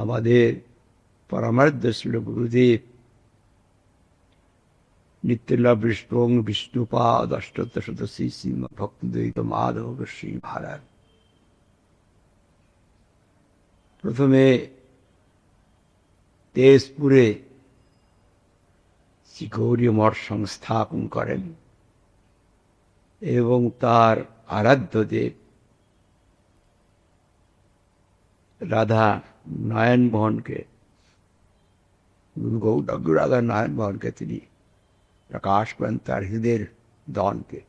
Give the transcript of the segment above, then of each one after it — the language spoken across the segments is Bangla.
আমাদের পরমারাধ্য ছিল গুরুদেব নিত্যলাভ বিষ্ণু বিষ্ণুপাদ অষ্টোত্তরশত শ্রী শ্রী ভক্তিদ্বৈত মাধব শ্রী মহারাজ প্রথমে তেজপুরে শ্রী গৌরী মঠ সংস্থাপন করেন এবং তার আরাধ্য দেব রাধা নয়নমোহনকে গৌরাঙ্গ রাধা নয়নমোহনকে তিনি প্রকাশ করেন তার হৃদয়ের দনকে।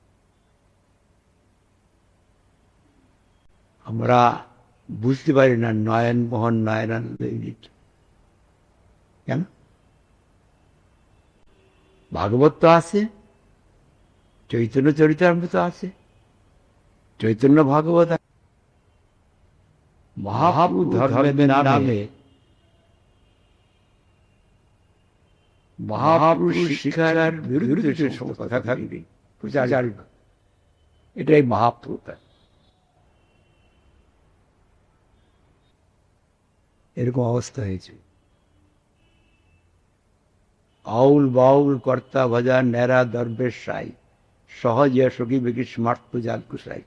আমরা বুঝতে পারি না নয়নমোহন নয়নানন্দ কেন? ভাগবত তো আছে, চৈতন্য চরিতামৃত আছে, চৈতন্য ভাগবত মহাপ্রভু ধর্মের নামে মহাপুরুষ শিক্ষার বিরুদ্ধে সমস্ত কথা থাকবে প্রচার, এটাই মহাপ্রভুতা। এরকম অবস্থা হয়েছে। আউল বাউল কর্তা ভজা নেরা দরবেশ সাই সহজিয়া সখী বেকি স্মার্ত জাল কুসাই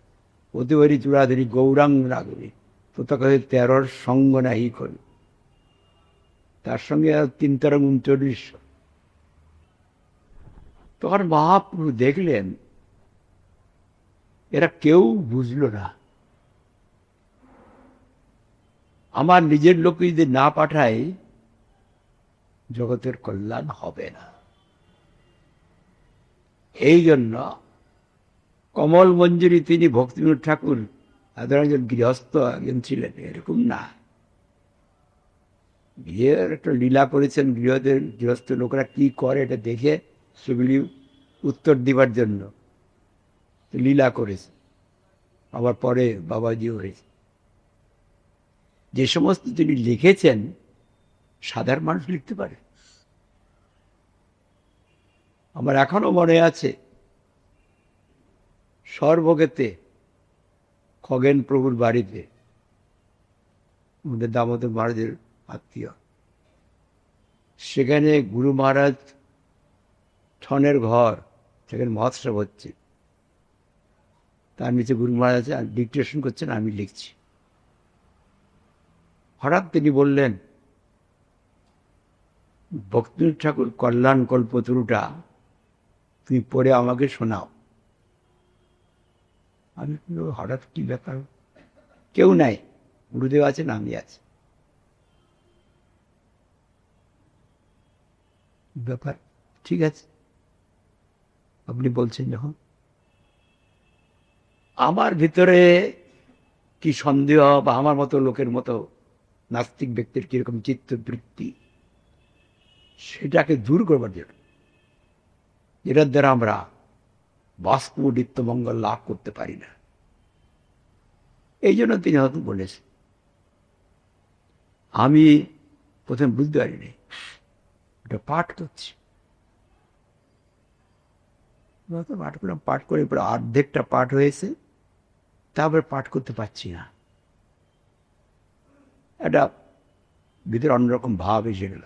অতিবারী চূড়াধারী গৌরাঙ্গ নাগরী তোতাকে 13 সঙ্গ নাহি করি, তার সঙ্গে 3 তারা 39। তখন মহাপ্রভু দেখলেন এরা কেউ বুঝল না, আমার নিজের লোককে যদি না পাঠাই জগতের কল্যাণ হবে না। এই জন্য কমল মঞ্জুরি তিনি ভক্তিবিনোদ ঠাকুর একজন গৃহস্থ একজন ছিলেন এরকম না, বিয়ের একটা লীলা করেছেন। গৃহস্থ লোকেরা কি করে এটা দেখে সেগুলি উত্তর দিবার জন্য লীলা করেছে। আবার পরে বাবাজিও হয়েছে। যে সমস্ত তিনি লিখেছেন সাধারণ মানুষ লিখতে পারে। আমার এখনো মনে আছে সর্বগেতে খগেন প্রভুর বাড়িতে, আমাদের দামোদর মহারাজের আত্মীয়, সেখানে গুরু মহারাজ ছনের ঘর, সেখানে মহোৎসব হচ্ছে, তার নিচে গুরু মহারাজ ডিকটেশন করছেন, আমি লিখছি। হঠাৎ তিনি বললেন ভক্তিবিনোদ ঠাকুর কল্যাণ কল্পতরুটা তুমি পড়ে আমাকে শোনাও। আমি হঠাৎ কি ব্যাপার, কেউ নাই, গুরুদেব আছেন, আমি আছি, ব্যাপার ঠিক আছে আপনি বলছেন যখন। আমার ভিতরে কি সন্দেহ বা আমার মতো লোকের মতো নাস্তিক ব্যক্তির কিরকম চিত্তবৃত্তি, সেটাকে দূর করবার জন্য, এটার দ্বারা আমরা বাস্তব নিত্যমঙ্গল লাভ করতে পারি না। এই জন্য তিনি হয়তো বলেছেন। আমি প্রথমে বুঝতে পারিনি, এটা পাঠ করছি, পাঠ করলাম, পাঠ করে পরে অর্ধেকটা পাঠ হয়েছে, তারপরে পাঠ করতে পারছি না, এটা ভিতরে অন্যরকম ভাব এসে গেল।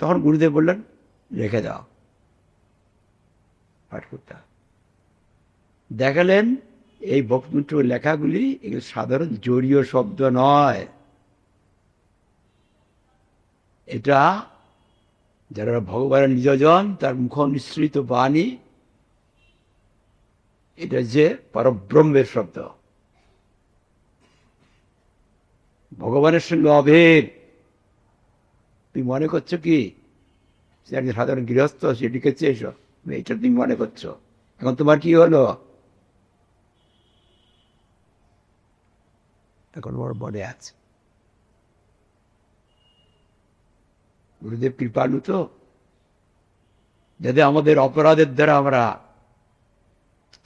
তখন গুরুদেব বললেন রেখে দাও, পাঠ করতে। দেখালেন এই ভক্তিবিনোদ লেখাগুলি এগুলো সাধারণ জড়ীয় শব্দ নয়, এটা যারা ভগবানের নিজজন তার মুখ নিঃসৃত বাণী, এটা যে পরব্রহ্মের শব্দ, ভগবানের সঙ্গে অভেদ। তুমি মনে করছো কি সে একজন সাধারণ গৃহস্থ, সে লিখেছে এসব, এইটা তুমি মনে করছো, এখন তোমার কি হলো? এখন বড় মনে আছে। গুরুদেব কৃপালু তো, যাতে আমাদের অপরাধের দ্বারা আমরা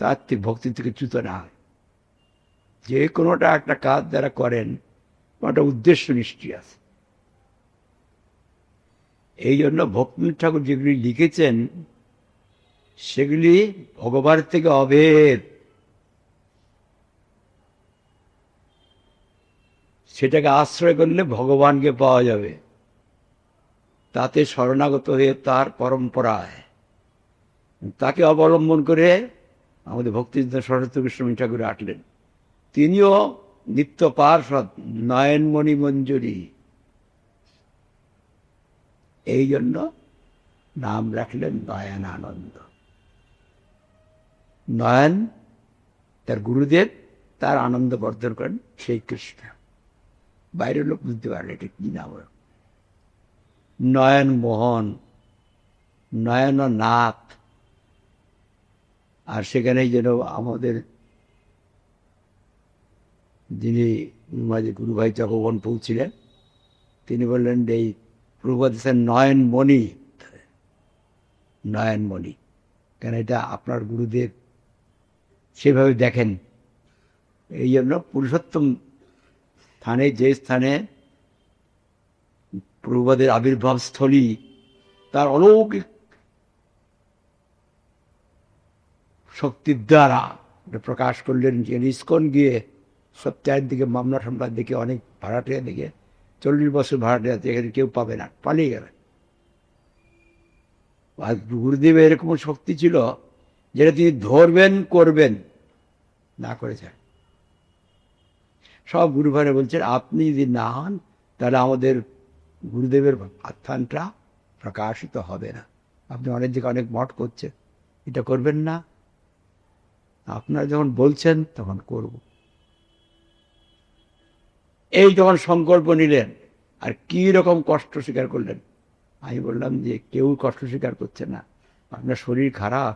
তাত্ত্বিক ভক্তি থেকে চ্যুত না হয়। যে কোনোটা একটা কাজ যারা করেন একটা উদ্দেশ্য নিশ্চয়ই আছে, এই জন্য ভক্তিনাথ ঠাকুর যেগুলি লিখেছেন সেগুলি ভগবান থেকে অভেদ, সেটাকে আশ্রয় করলে ভগবানকে পাওয়া যাবে। তাতে শরণাগত হয়ে তার পরম্পরায় তাকে অবলম্বন করে আমাদের ভক্তিযুদ্ধ সরস্বতী গোস্বামী ঠাকুর আটলেন। তিনিও নিত্য পার্ষদ, নয়নমণি মঞ্জুরি। এই জন্য নাম রাখলেন নয়নানন্দ। নয়ন তার গুরুদেব, তার আনন্দ বর্ধন করেন সেই কৃষ্ণ। বাইরের লোক বুঝতে পারে এটা কি নাম। নয়ন মোহন, নয়ননাথ। আর সেখানেই যেন আমাদের যিনি গুরুভাই জগবন পৌঁছিলেন, তিনি বললেন এই প্রভুদেশের নয়নমণি, নয়নমণি, কেন এটা আপনার গুরুদেব সেভাবে দেখেন। এই জন্য পুরুষোত্তম স্থানে, যে স্থানে প্রভুপাদের আবির্ভাব স্থলী, তার অলৌকিক শক্তির দ্বারা প্রকাশ করলেন। যে ইস্কন গিয়ে সব চারিদিকে মামলা টামলার দিকে, অনেক ভাড়াটিয়া দিকে 40 বছর ভাড়াটিয়া এখানে কেউ পাবে না, পালিয়ে গেলে। আর গুরুদেবের এরকম শক্তি ছিল যেটা তিনি ধরবেন, করবেন, না করেছেন। সব গুরু ভাইরা বলছেন আপনি যদি না হন তাহলে আমাদের গুরুদেবের আখ্যানটা প্রকাশিত হবে না। আপনি অনেক দিকে অনেক মঠ করছেন, এটা করবেন না, আপনারা যখন বলছেন তখন করব। এই যখন সংকল্প নিলেন, আর কি রকম কষ্ট স্বীকার করলেন। আমি বললাম যে কেউ কষ্ট স্বীকার করছে না, আপনার শরীর খারাপ,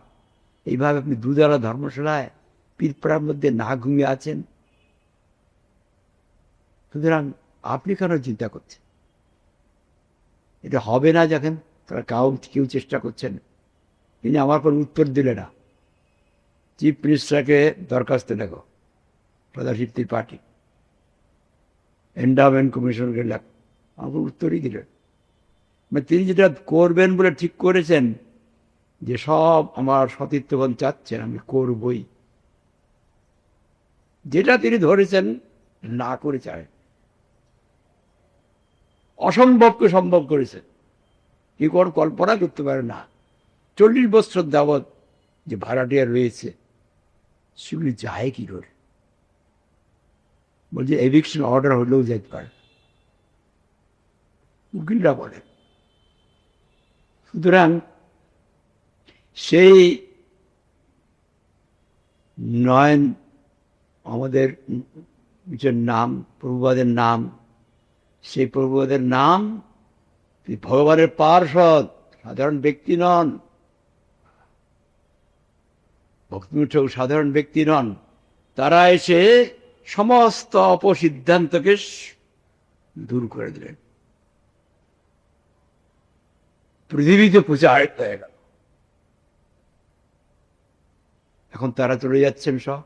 এইভাবে আপনি দুধারা ধর্মশালায় পীরপাড়ার মধ্যে না ঘুমিয়ে আছেন, সুতরাং আপনি কেন চিন্তা করছেন, এটা হবে না। যখন তারা কেউ চেষ্টা করছেন, তিনি আমার পর উত্তর দিলে না। চিফ মিনিস্টারকে দরখাস্ত লেখো, প্রধানশিব ত্রিপাঠী, এন্ডাওমেন্ট কমিশনকে লেখো, আমার উত্তরই দিলেন। মানে তিনি যেটা করবেন বলে ঠিক করেছেন, যে সব আমার সতীর্থগণ চাচ্ছেন আমি করবই, যেটা তিনি ধরেছেন না করে চায়, অসম্ভবকে সম্ভব করেছেন। কি কোনো কল্পনা করতে পারে না। 40 বছর যাবৎ যে ভাড়াটিয়া রয়েছে সেগুলি যায় কি করে, বলছে এভিকশন অর্ডার হলেও যেতে পারে, উকিলরা বলে। সুতরাং সেই নয়ন আমাদের নাম, প্রভুপাদের নাম, সেই প্রভুপাদের নাম, ভগবানের পার্ষদ, সাধারণ ব্যক্তি নন। ভক্তিনাথ ঠাকুর সাধারণ ব্যক্তি নন, তারা এসে সমস্ত অপসিদ্ধান্তকে দূর করে দিলেন। পৃথিবীতে প্রচারিত হয়ে গেল। এখন তারা চলে যাচ্ছেন সব,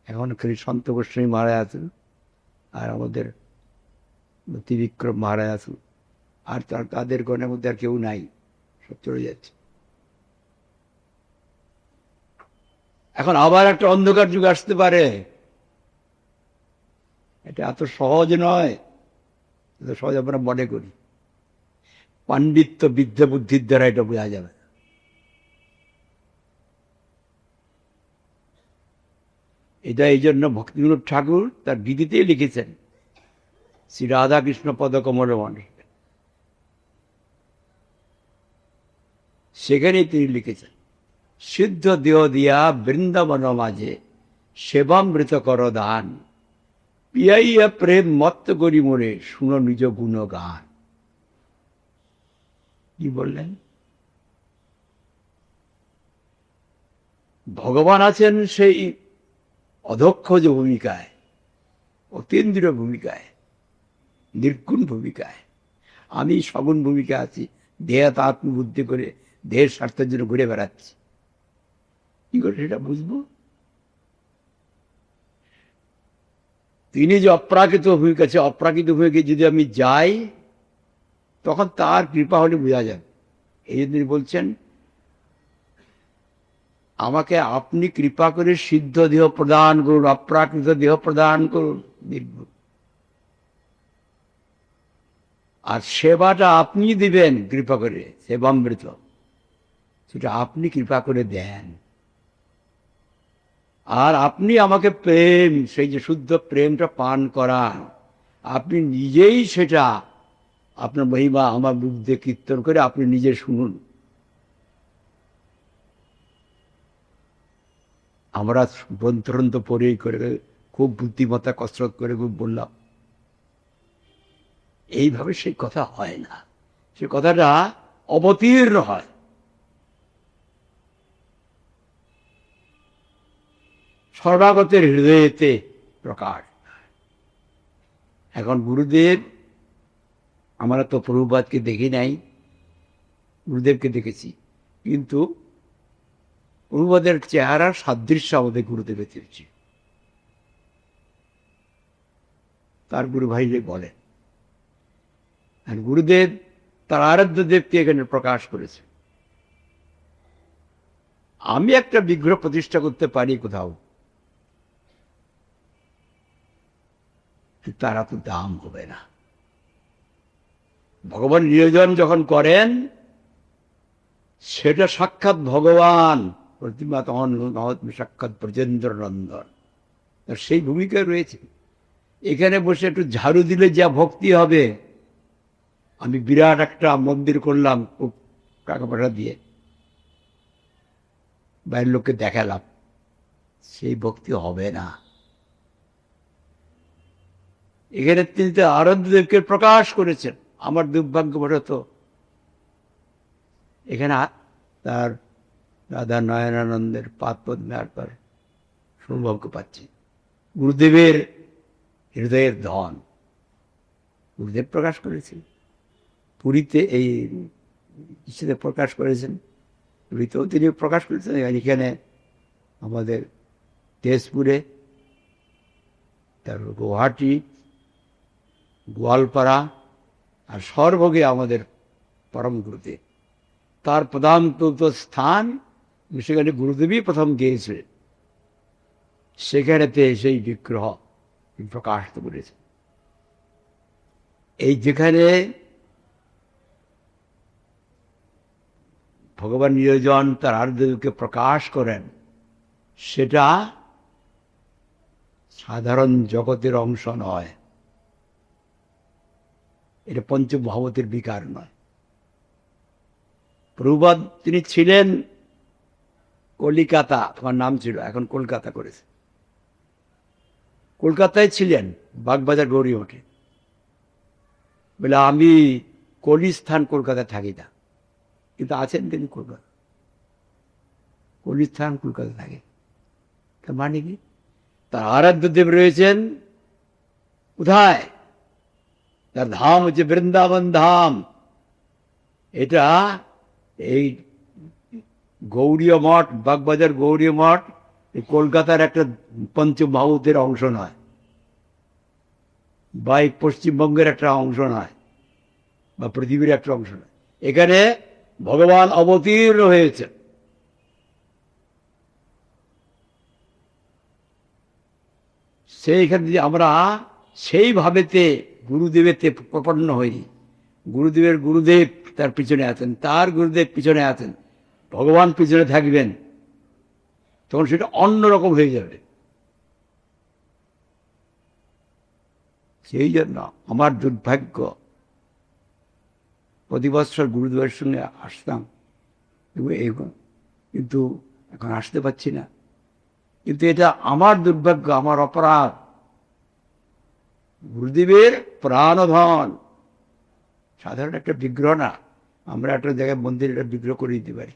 এখন খালি সন্ত গোস্বামী মারা আছেন, আর আমাদের ত্রিবিক্রম মারা আছেন, আর তাদের গণের মধ্যে আর কেউ নাই, সব চলে যাচ্ছে। এখন আবার একটা অন্ধকার যুগ আসতে পারে, এটা এত সহজ নয়, এত সহজ আমরা মনে করি। পাণ্ডিত্য, বিদ্যা, বুদ্ধির দ্বারা এটা বোঝা যাবে। এটা এই জন্য ভক্তিবিনোদ ঠাকুর তার গীতিতেই লিখেছেন, শ্রী রাধাকৃষ্ণ পদকমল মনে, সেখানেই তিনি লিখেছেন, সিদ্ধ দেহ দিয়া বৃন্দাবন মাঝে সেবামৃত কর দান, পিয়াইয়া প্রেম মত্ত করি মনে শুনো নিজ গুণগান। কি বললেন? ভগবান আছেন সেই অধক্ষজ ভূমিকায়, অতীন্দ্রিয় ভূমিকায়, নির্গুণ ভূমিকায়। আমি সগুণ ভূমিকা আছি, দেহাত আত্মবুদ্ধি করে দেহের স্বার্থের জন্য ঘুরে বেড়াচ্ছি। কি করে সেটা বুঝবো? তিনি যে অপ্রাকৃত ভূমিকা আছে, অপ্রাকৃত ভূমিকা যদি আমি যাই, তখন তার কৃপা হলে বোঝা যায়। এই জন্য তিনি বলছেন, আমাকে আপনি কৃপা করে সিদ্ধ দেহ প্রদান করুন, অপ্রাকৃত দেহ প্রদান করুন, আর সেবাটা আপনি দিবেন কৃপা করে, সেবামৃত সেটা আপনি কৃপা করে দেন। আর আপনি আমাকে প্রেম, সেই যে শুদ্ধ প্রেমটা পান করান, আপনি নিজেই সেটা আপনার মহিমা আমার মুখ দিয়ে কীর্তন করে আপনি নিজে শুনুন। আমরা গ্রন্থ পড়েই করে খুব বুদ্ধিমত্তা কসরত করে খুব বললাম, এইভাবে সেই কথা হয় না, সে কথাটা অবতীর্ণ হয়। সর্বাগতের হৃদয়েতে প্রকাশ। এখন গুরুদেব, আমরা তো প্রভুপাদকে দেখি নাই, গুরুদেবকে দেখেছি, কিন্তু প্রভুপাদের চেহারার সাদৃশ্য আমাদের গুরুদেবের দেখছি। তার গুরু ভাইরে বলেন, আর গুরুদেব তার আরাধ্য দেবকে এখানে প্রকাশ করেছে। আমি একটা বিগ্রহ প্রতিষ্ঠা করতে পারি কোথাও, তারা তো দাম হবে না। ভগবান নিয়োজন যখন করেন, সেটা সাক্ষাৎ ভগবান প্রতিমা, তখন সাক্ষাৎ ব্রজেন্দ্র নন্দন, সেই ভূমিকায় রয়েছে। এখানে বসে একটু ঝাড়ু দিলে যা ভক্তি হবে, আমি বিরাট একটা মন্দির করলাম খুব টাকা পয়সা দিয়ে, বাইরের লোককে দেখালাম, সেই ভক্তি হবে না। এখানে তিনি তো আরাধ্যদেবকে প্রকাশ করেছেন। আমার দুর্ভাগ্যবশত এখানে তার রাধা নয়নানন্দের পাদ পদ্মে আর তার সৌভাগ্য পাচ্ছি। গুরুদেবের হৃদয়ের ধন গুরুদেব প্রকাশ করেছেন, পুরীতে এই ইসেতে প্রকাশ করেছেন, পুরীতেও তিনি প্রকাশ করেছেন, এখানে আমাদের তেজপুরে, তারপর গুয়াহাটি, গোয়ালপাড়া, আর সর্বগে আমাদের পরম গুরুদেব। তার প্রধান স্থান সেখানে গুরুদেবই প্রথম গিয়েছিলেন, সেখানেতে সেই বিগ্রহ প্রকাশিত করেছে। এই যেখানে ভগবান নিয়োজন তার আরাধ্যদেবকে প্রকাশ করেন, সেটা সাধারণ জগতের অংশ নয়, এটা পঞ্চমহাবতের বিকার নয়। প্রভুপাদ তিনি ছিলেন কলিকাতা, তোমার নাম ছিল, এখন কলকাতা করেছে, কলকাতায় ছিলেন, বাগবাজার গৌরী মঠে। বলে আমি কলিস্থান কলকাতায় থাকি না, কিন্তু আছেন তিনি কলকাতা, কলিস্থান কলকাতা থাকে। তার মানে কি? তার আরাধ্যদেব রয়েছেন কোথায়? তার ধাম হচ্ছে বৃন্দাবন ধাম। এটা এই গৌড়ীয় মঠ, বাগবাজার গৌড়ীয় মঠ এই কলকাতার একটা পঞ্চমহাভূতের অংশ নয়, বা এই পশ্চিমবঙ্গের একটা অংশ নয়, বা পৃথিবীর একটা অংশ নয়। এখানে ভগবান অবতীর্ণ হয়েছে। সেইখানে যদি আমরা সেইভাবেতে গুরুদেবেতে প্রপন্ন হই, গুরুদেবের গুরুদেব তার পিছনে আছেন, তার গুরুদেব পিছনে আছেন, ভগবান পিছনে থাকবেন, তখন সেটা অন্যরকম হয়ে যাবে। সেই জন্য আমার দুর্ভাগ্য, প্রতি বছর গুরুদেবের সঙ্গে আসতাম, কিন্তু এখন আসতে পারছি না। কিন্তু এটা আমার দুর্ভাগ্য, আমার অপরাধ। গুরুদেবের প্রাণধন সাধারণ একটা বিগ্রহ না, আমরা একটা জায়গায় মন্দিরে একটা বিগ্রহ করে দিতে পারি,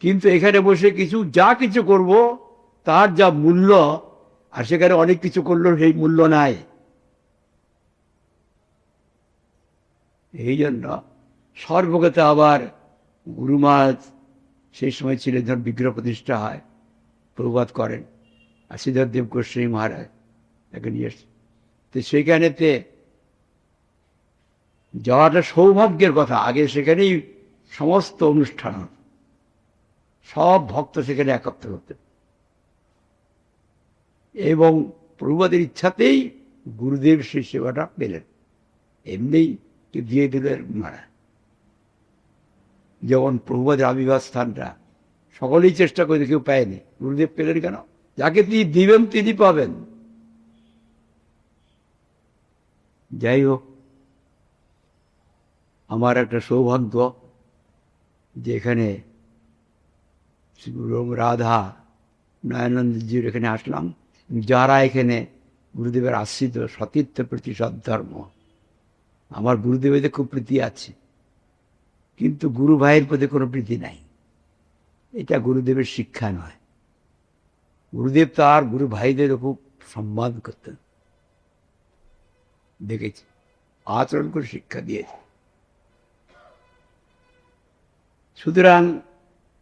কিন্তু এখানে বসে কিছু যা কিছু করব তার যা মূল্য, আর সেখানে অনেক কিছু করলেও সেই মূল্য নাই। এই জন্য সর্বগত আবার গুরুমাজ সেই সময় ছিলেন, ধর বিগ্রহ প্রতিষ্ঠা হয়, প্রভুপাদ করেন, আর শ্রীধরদেব গোস্বামী মহারাজ তাকে নিয়ে এসছে। তো সেইখানেতে যাওয়াটা সৌভাগ্যের কথা। আগে সেখানেই সমস্ত অনুষ্ঠান, সব ভক্ত সেখানে একত্র হতেন, এবং প্রভুপাদের ইচ্ছাতেই গুরুদেব সেই সেবাটা পেলেন, এমনি দিয়ে দিলেন মারা। যেমন প্রভুপাদের আবির্ভাব স্থানটা সকলেই চেষ্টা করে, কেউ পায়নি, গুরুদেব পেলেন কেন? যাকে তিনি দিবেন তিনি পাবেন। যাই হোক, আমার একটা সৌভাগ্য যে এখানে রাধা নয়নানন্দজির এখানে আসলাম, যারা এখানে গুরুদেবের আশ্রিত, সতীর্থ প্রতি সদ্ধর্ম। আমার গুরুদেবের খুব প্রীতি আছে, কিন্তু গুরু ভাইয়ের প্রতি কোনো প্রীতি নাই। এটা গুরুদেবের শিক্ষা নয়। গুরুদেব তার গুরু ভাইদের খুব সম্মান করতেন, দেখেছি, আচরণ করে শিক্ষা দিয়েছে। সুতরাং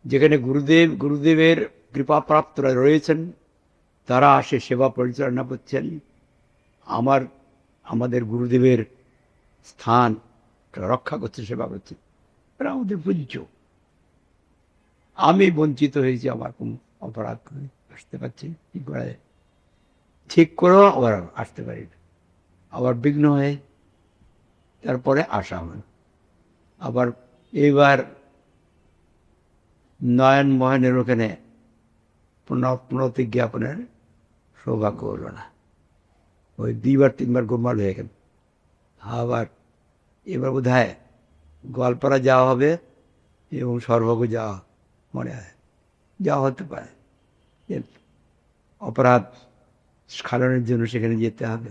যেখানে গুরুদেবের কৃপাপ্রাপ্তরা রয়েছেন, তারা আসে সেবা পরিচালনা করছেন। আমাদের গুরুদেবের স্থান রক্ষা করছে, সেবা করছে, এরা আমাদের পূজ্য। আমি বঞ্চিত হয়েছি, আমার কোন অপরাধ করে আসতে পারছি, কি করা যায়? ঠিক করেও আবার আসতে পারি না, আবার বিঘ্ন হয়ে তারপরে আসা হয়। আবার এইবার নয়ন মোহনের ওখানে প্রতিজ্ঞাপনের সৌভাগ্য হলো না, ওই 2-3বার গোলমাল হয়ে গেল। আবার এবার বোধ হয় গোয়ালপাড়া যাওয়া হবে এবং সর্বজ্ঞ যাওয়া মনে হয়, যাওয়া হতে পারে। অপরাধ স্খলনের জন্য সেখানে যেতে হবে।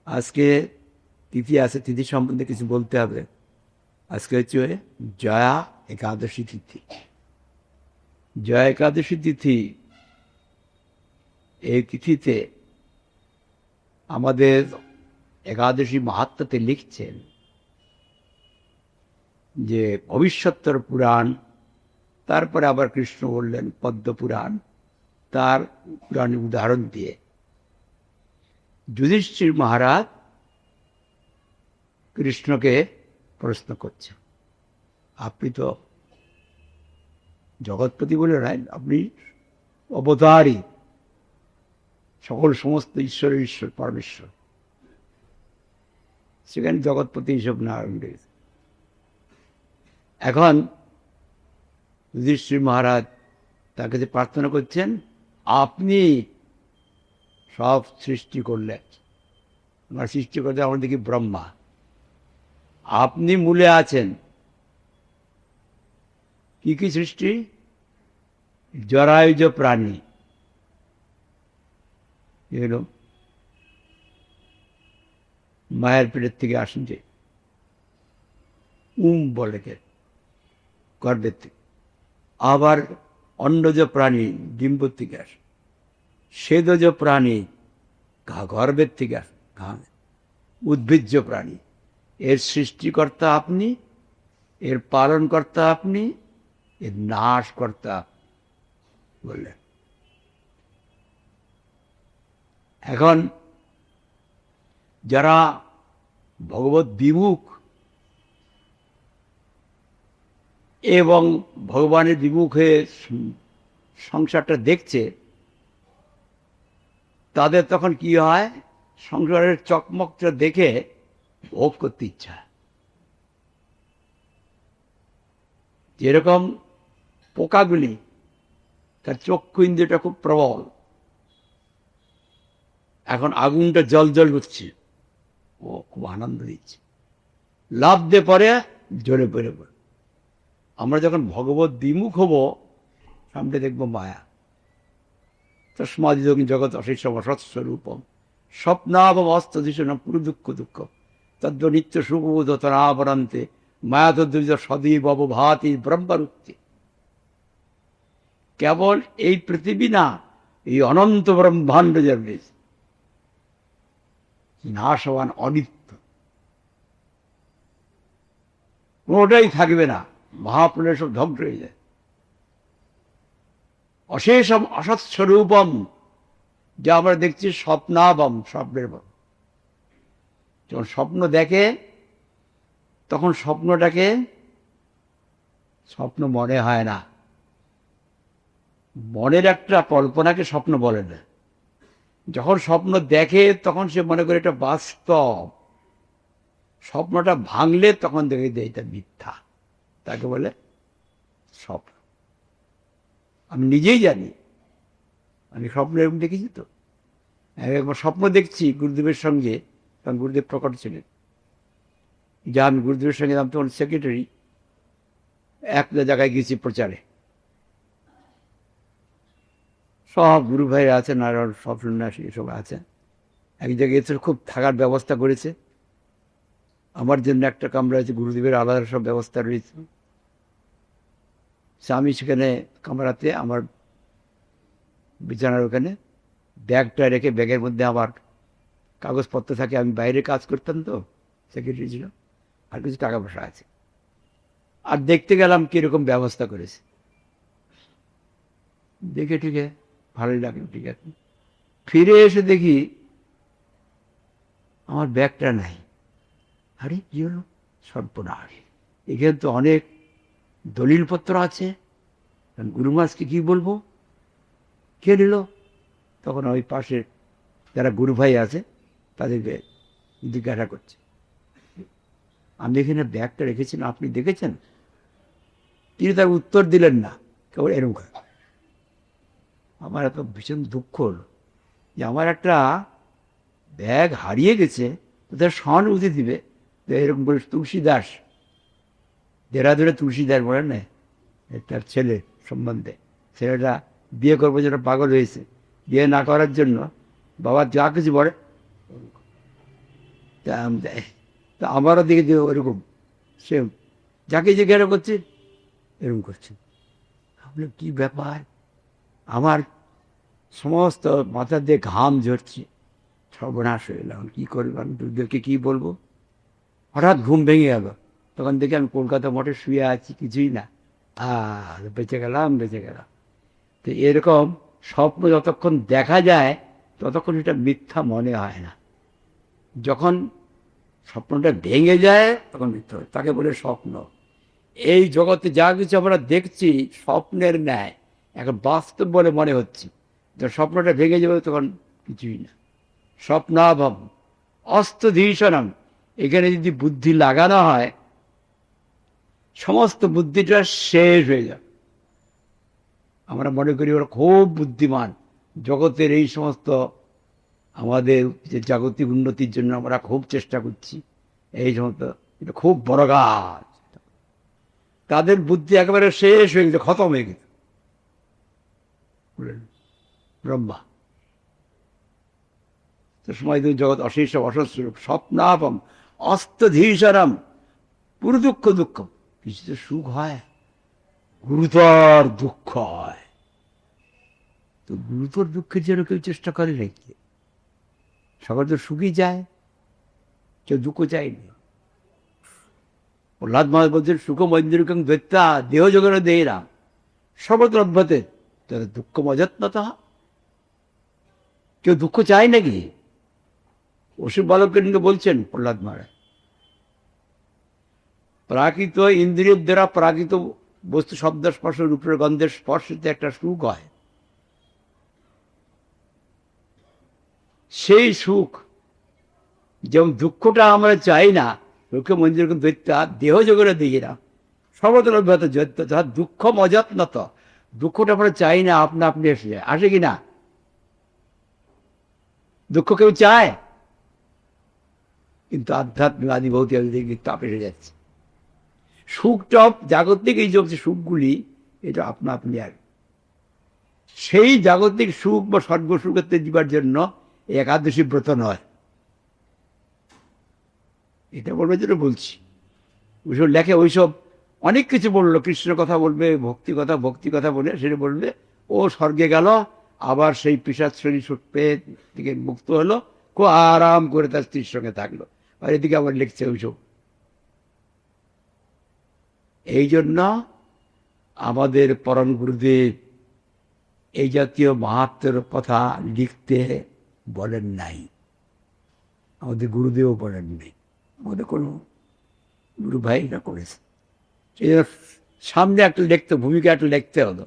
আজকে তিথি আছে, তিথি সম্বন্ধে কিছু বলতে হবে। আজকে হচ্ছে জয়া একাদশী তিথি। জয়া একাদশী তিথি, এই তিথিতে আমাদের একাদশী মাহাত্ম্যতে লিখছেন যে ভবিষ্যত্তর পুরাণ, তারপরে আবার কৃষ্ণ বললেন পদ্ম পুরাণ, তার পুরাণের উদাহরণ দিয়ে যুধিষ্ঠির মহারাজ কৃষ্ণকে প্রশ্ন করছেন, আপনি তো জগৎপতি বলে নয়, আপনি অবতারই, সকল সমস্ত ঈশ্বরের ঈশ্বর, পরমেশ্বর। সেখানে জগৎপতি এইসব না রয়েছে। এখন যুধিষ্ঠির মহারাজ তার কাছে প্রার্থনা করছেন, আপনি সব সৃষ্টি করলেন, আমার সৃষ্টি করতে আমার দেখি ব্রহ্মা, আপনি মূলে আছেন। কি কি সৃষ্টি? জরায়ুজ প্রাণী, এগুলো মায়ের পেটের থেকে আসেন, যে বলে গর্ভের থেকে। আবার অন্ডজ প্রাণী ডিম্ব থেকে আসে, স্বেদজ প্রাণী গর্ভের থেকে আসে, উদ্ভিজ্জ প্রাণী। এর সৃষ্টিকর্তা আপনি, এর পালনকর্তা আপনি, এর নাশকর্তা বললেন। এখন যারা ভগবত বিমুখ এবং ভগবানের বিমুখে সংসারটা দেখছে, তাদের তখন কি হয়, সংসারের চকমকটা দেখে ভোগ করতে ইচ্ছা। যেরকম পোকাগুলি, তার চক্ষু ইন্দ্রিয়টা খুব প্রবল, এখন আগুনটা জল জল উঠছে, ও খুব আনন্দ দিচ্ছে, লাভ দিয়ে পরে জ্বলে পড়ে পড়ে। আমরা যখন ভগবত বিমুখ হব, সামনে দেখবো মায়া। তস্মাদিদং জগৎ অশেষম অসৎস্বরূপম স্বপ্নাবম অস্তদিশন পুরু দুঃখ দুঃখ তদ্ব নিত্য সুবোধ তনাবরান্তে মায়া তদ্বিজ সদীব অবভাতি ব্রহ্মরুক্তি। কেবল এই পৃথিবী না, এই অনন্ত ব্রহ্মাণ্ড যাবে নাশবান, অনিত্য, কোনোটাই থাকবে না, মহাপ্রলয় সব ধ্বংস হয়ে যায়। অশেষম অসৎস্বরূপম, যা আমরা দেখছি স্বপ্নাবম, স্বপ্নের বম। যখন স্বপ্ন দেখে তখন স্বপ্নটাকে স্বপ্ন মনে হয় না। মনের একটা কল্পনাকে স্বপ্ন বলে না। যখন স্বপ্ন দেখে তখন সে মনে করে এটা বাস্তব। স্বপ্নটা ভাঙলে তখন দেখে যে এটা মিথ্যা, তাকে বলে স্বপ্ন। আমি নিজেই জানি, আমি স্বপ্ন এরকম দেখেছি তো। একবার স্বপ্ন দেখছি গুরুদেবের সঙ্গে, কারণ গুরুদেব প্রকট ছিলেন, যা আমি গুরুদেবের সঙ্গে আমি তখন সেক্রেটারি, একটা জায়গায় গেছি প্রচারে, সব গুরু ভাইরা আছেন আর সব সন্ন্যাসী এসব আছেন। এক জায়গায় এসে খুব থাকার ব্যবস্থা করেছে, আমার জন্য একটা কামরা আছে, গুরুদেবের আলাদা সব ব্যবস্থা রয়েছে। আমি সেখানে কামরাতে আমার বিছানার ওখানে ব্যাগটা রেখে, ব্যাগের মধ্যে আমার কাগজপত্র থাকে, আমি বাইরে কাজ করতাম তো, সেক্রেটারি ছিল, আর কিছু টাকা পয়সা আছে। আর দেখতে গেলাম কিরকম ব্যবস্থা করেছে, দেখে ঠিক আছে, ভালোই লাগলো, ঠিক আছে। ফিরে এসে দেখি আমার ব্যাগটা নাই। আরে কি হলো, সর্বনাশ, এখানে তো অনেক দলিলপত্র আছে, গুরুমাসকে কি বলবো, কে নিল? তখন ওই পাশে যারা গুরু ভাই আছে তাদেরকে জিজ্ঞাসা করছে, আমি এখানে ব্যাগটা রেখেছিলাম, আপনি দেখেছেন? তিনি তার উত্তর দিলেন না, কেবল এরকম। আমার এত ভীষণ দুঃখ হলো যে আমার একটা ব্যাগ হারিয়ে গেছে, তাদের সহানুভূতি দিবে। এরকম করে তুলসী দাস, দেরাদুরে তুলসী দাস বলেন না, তার ছেলে সম্বন্ধে, ছেলেটা বিয়ে করবো যেটা পাগল হয়েছে, বিয়ে না করার জন্য বাবা যা কিছু বলে তা আমারও দিকে যে ওরকম, সে যাকে জিজ্ঞাসা করছে এরকম করছে। ভাবলাম কি ব্যাপার, আমার সমস্ত মাথা দিয়ে ঘাম ঝরছে, সর্বনাশ হয়ে গেলাম, কী করবো, আমি দুর্গকে কী বলবো। হঠাৎ ঘুম ভেঙে গেল, তখন দেখি আমি কলকাতা মঠে শুয়ে আছি, কিছুই না, বেঁচে গেলাম, বেঁচে গেলাম। তো এরকম স্বপ্ন যতক্ষণ দেখা যায় ততক্ষণ এটা মিথ্যা মনে হয় না, যখন স্বপ্নটা ভেঙে যায় তখন মিথ্যা হয়, তাকে বলে স্বপ্ন। এই জগতে যা কিছু আমরা দেখছি স্বপ্নের ন্যায়, এখন বাস্তব বলে মনে হচ্ছে, যখন স্বপ্নটা ভেঙে যাবে তখন কিছুই না। স্বপ্নাভম অস্তধীশনম, এখানে যদি বুদ্ধি লাগানো হয় সমস্ত বুদ্ধিটা শেষ হয়ে যাবে। আমরা মনে করি ওরা খুব বুদ্ধিমান, জগতের এই সমস্ত আমাদের যে জাগতিক উন্নতির জন্য আমরা খুব চেষ্টা করছি, এই সমস্ত এটা খুব বড় গাছ, তাদের বুদ্ধি একেবারে শেষ হয়ে গেছে, খতম হয়ে গেছে। ব্রহ্মা তো সময় জগৎ অশেষ অসস্বরূপ, স্বপ্নাপম অস্তধীশরম, পুরো দুঃখ দুঃখ, কিছু তো সুখ হয়, গুরুতর দুঃখ হয়। তো গুরুতর দুঃখের জন্য কেউ চেষ্টা করে নাকি? সবার তো সুখই যায়, কেউ দুঃখ চায়নি। প্রহ্লাদ মহারাজ বলছেন সুখ মন্দিরকং দৈত্যা দেহ জগন দেহরা সর্বত্র অভ্যতে তাদের দুঃখ মজাত্মত। কেউ দুঃখ চায় নাকি? অসুর বালককে কিন্তু বলছেন প্রহ্লাদ মহারাজ, প্রাকৃত ইন্দ্রিয়ের দ্বারা প্রাকৃত বস্তু শব্দ স্পর্শ রূপের গন্ধের স্পর্শতে একটা সুখ হয়, সেই সুখ যেমন দুঃখটা আমরা চাই না, দুঃখ মন্দির দৈত্যা দেহ জগনে দিই না সর্বত্র অভ্যত দৈত্য, যার দুঃখ মজাত্মত, দুঃখটা আমরা চাই না, আপনা আপনি এসে যায়, আসে কিনা? দুঃখ কেউ চায়? কিন্তু আধ্যাত্মিক আদি ভৌতিক তাপ এসে যাচ্ছে। সুখ টপ জাগতিক এই যে সুখগুলি এটা আপনা আপনি আর সেই জাগতিক সুখ বা স্বর্গ সুখেতে দিবার জন্য একাদশী ব্রত নয়, এটা বলবে যেটা বলছি। ওইসব লেখে, ওইসব অনেক কিছু বললো, কৃষ্ণ কথা বলবে, ভক্তি কথা বলে সেটা বলবে, ও স্বর্গে গেল, আবার সেই পিশাচ শরীর পেয়ে থেকে মুক্ত হলো, খুব আরাম করে তার স্ত্রীর সঙ্গে থাকলো, আর এদিকে আবার লিখছে ওইসব। এই জন্য আমাদের পরম গুরুদেব এই জাতীয় মাহাত্ম্যের কথা লিখতে বলেন নাই, আমাদের গুরুদেবও বলেন নাই, আমাদের কোনো গুরু ভাইরা করেছে। সেই জন্য সামনে একটা লিখতে, ভূমিকা একটা লিখতে হলো।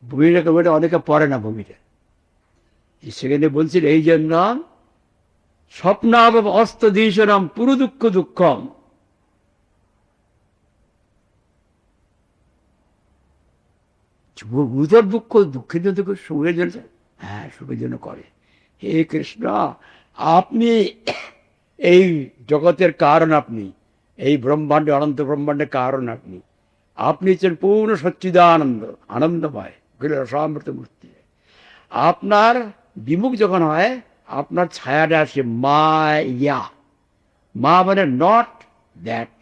ভূমিকা অনেকে পড়ে না ভূমিকা। সেখানে বলছিল এই জন্য স্বপ্নাব অস্ত দীশনম পুরু দুঃখ দুঃখম, গুরুতর দুঃখ দুঃখের জন্য সুখের জন্য, হ্যাঁ সুখের জন্য করে। হে কৃষ্ণ, আপনি এই জগতের কারণ, আপনি এই ব্রহ্মাণ্ডে, অনন্ত ব্রহ্মাণ্ডের কারণ আপনি। আপনি হচ্ছেন পূর্ণ সচ্চিদানন্দ, আনন্দময়, রসামৃত মূর্তি। আপনার বিমুখ যখন হয়, আপনার ছায়াটা আসে মায়া। মা মানে নট দ্যাট,